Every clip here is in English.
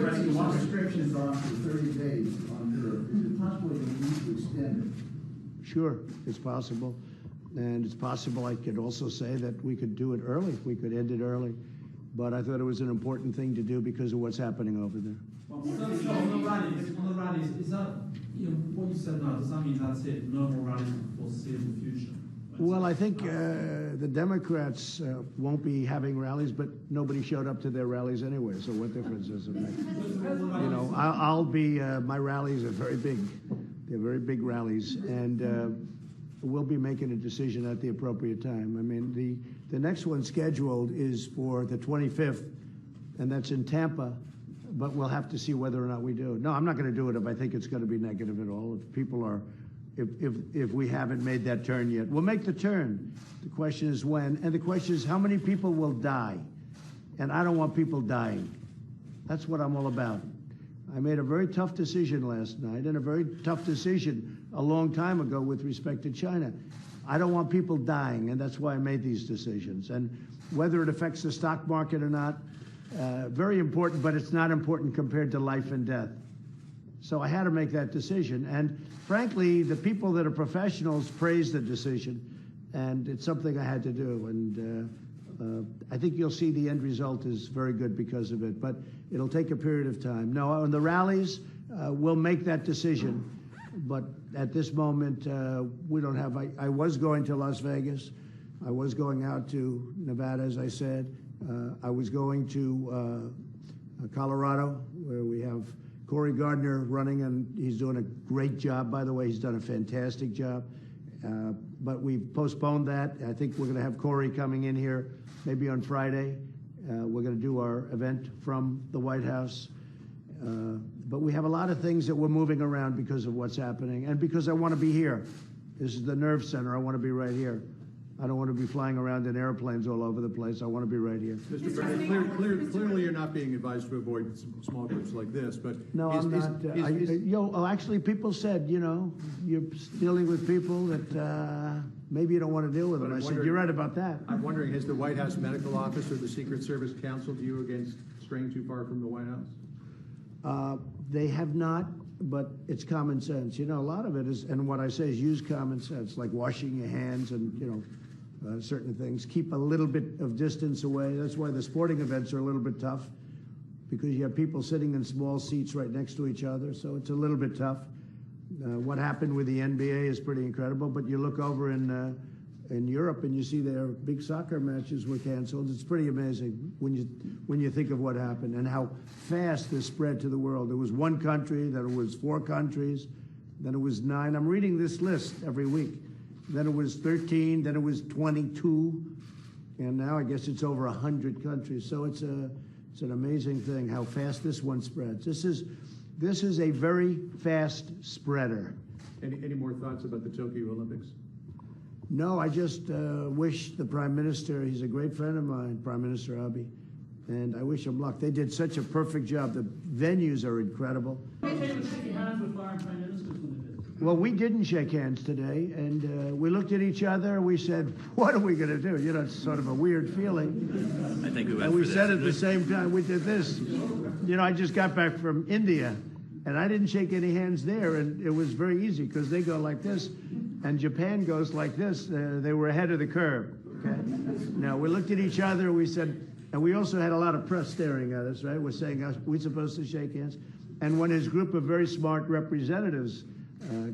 One restriction is on for 30 days on Europe. Is it possible you need to extend it? Sure, it's possible. And it's possible I could also say that we could do it early. We could end it early. But I thought it was an important thing to do because of what's happening over there. On the rallies, is that, what you said now, does that mean that's it? No more rallies for the foreseeable future? Well, I think the Democrats won't be having rallies, but nobody showed up to their rallies anyway, so what difference does it make? You know, I'll be, my rallies are very big. They're very big rallies, and we'll be making a decision at the appropriate time. I mean, the next one scheduled is for the 25th, and that's in Tampa, but we'll have to see whether or not we do it. No, I'm not going to do it if I think it's going to be negative at all. If people are, if we haven't made that turn yet, we'll make the turn. The question is when, and the question is how many people will die, and I don't want people dying. That's what I'm all about. I made a very tough decision last night, and a very tough decision a long time ago with respect to China. I don't want people dying, and that's why I made these decisions. And whether it affects the stock market or not, very important, but it's not important compared to life and death. So I had to make that decision. And frankly, the people that are professionals praise the decision, and it's something I had to do. And I think you'll see the end result is very good because of it, but it'll take a period of time. No, on the rallies, we'll make that decision, but at this moment, we don't have, I was going to Las Vegas. I was going out to Nevada, as I said. I was going to Colorado, where we have Cory Gardner running, and he's doing a great job, by the way. He's done a fantastic job. But we've postponed that. I think we're going to have Cory coming in here maybe on Friday. We're going to do our event from the White House. But we have a lot of things that we're moving around because of what's happening, and because I want to be here. This is the nerve center. I want to be right here. I don't want to be flying around in airplanes all over the place. I want to be right here. Mr. President, clearly you're not being advised to avoid small groups like this, but... No, I'm not. Actually, people said, you know, you're dealing with people that maybe you don't want to deal with them. I said, you're right about that. I'm wondering, has the White House Medical Office or the Secret Service counseled you against straying too far from the White House? They have not, but it's common sense. You know, a lot of it is, and what I say is use common sense, like washing your hands and, you know, certain things. Keep a little bit of distance away. That's why the sporting events are a little bit tough, because you have people sitting in small seats right next to each other, so it's a little bit tough. What happened with the NBA is pretty incredible, but you look over in Europe and you see their big soccer matches were canceled. It's pretty amazing when you think of what happened and how fast this spread to the world. There was one country, then it was 4 countries, then it was 9. I'm reading this list every week. Then it was 13, then it was 22, and now I guess it's over 100 countries. So it's an amazing thing how fast this one spreads. This is a very fast spreader. Any more thoughts about the Tokyo Olympics? No, I just wish the Prime Minister, he's a great friend of mine, Prime Minister Abe, and I wish him luck. They did such a perfect job. The venues are incredible. Well, we didn't shake hands today, and we looked at each other, and we said, what are we going to do? You know, it's sort of a weird feeling. I think we went and we said at the same time, we did this. You know, I just got back from India, and I didn't shake any hands there, and it was very easy, because they go like this, and Japan goes like this. They were ahead of the curve, okay? Now, we looked at each other, we said, and we also had a lot of press staring at us, right? We're saying, are we supposed to shake hands? And when his group of very smart representatives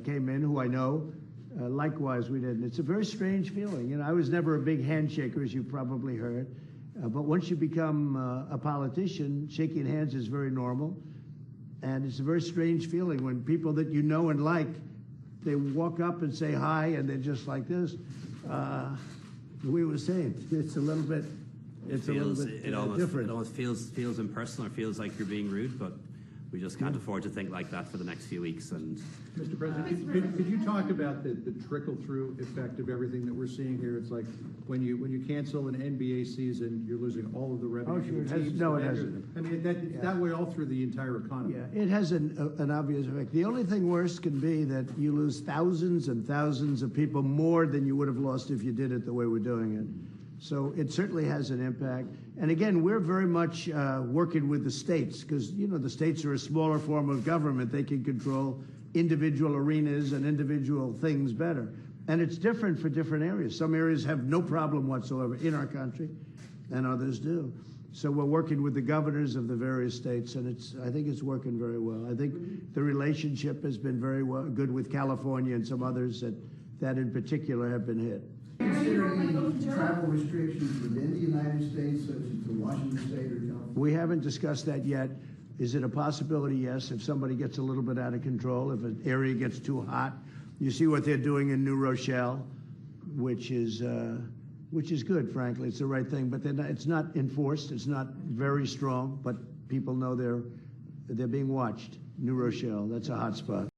came in, who I know, likewise we didn't. It's a very strange feeling. You know, I was never a big handshaker, as you probably heard. But once you become a politician, shaking hands is very normal. And it's a very strange feeling when people that you know and like, they walk up and say hi, and they're just like this. We were saying, it's a little bit, different. It almost feels impersonal, or feels like you're being rude, but we just can't afford to think like that for the next few weeks. And Mr. President, could you talk about the trickle-through effect of everything that we're seeing here? It's like when you cancel an NBA season, you're losing all of the revenue. Oh, sure. It hasn't. I mean, that way all through the entire economy. Yeah, it has an obvious effect. The only thing worse can be that you lose thousands and thousands of people more than you would have lost if you did it the way we're doing it. So it certainly has an impact. And again, we're very much working with the states because, you know, the states are a smaller form of government. They can control individual arenas and individual things better. And it's different for different areas. Some areas have no problem whatsoever in our country, and others do. So we're working with the governors of the various states, and I think it's working very well. I think the relationship has been very good with California and some others that in particular have been hit. Consider any travel restrictions within the United States, such as to Washington State or California? We haven't discussed that yet. Is it a possibility? Yes. If somebody gets a little bit out of control, if an area gets too hot, you see what they're doing in New Rochelle, which is good, frankly. It's the right thing, but it's not enforced. It's not very strong, but people know they're being watched. New Rochelle, that's a hot spot.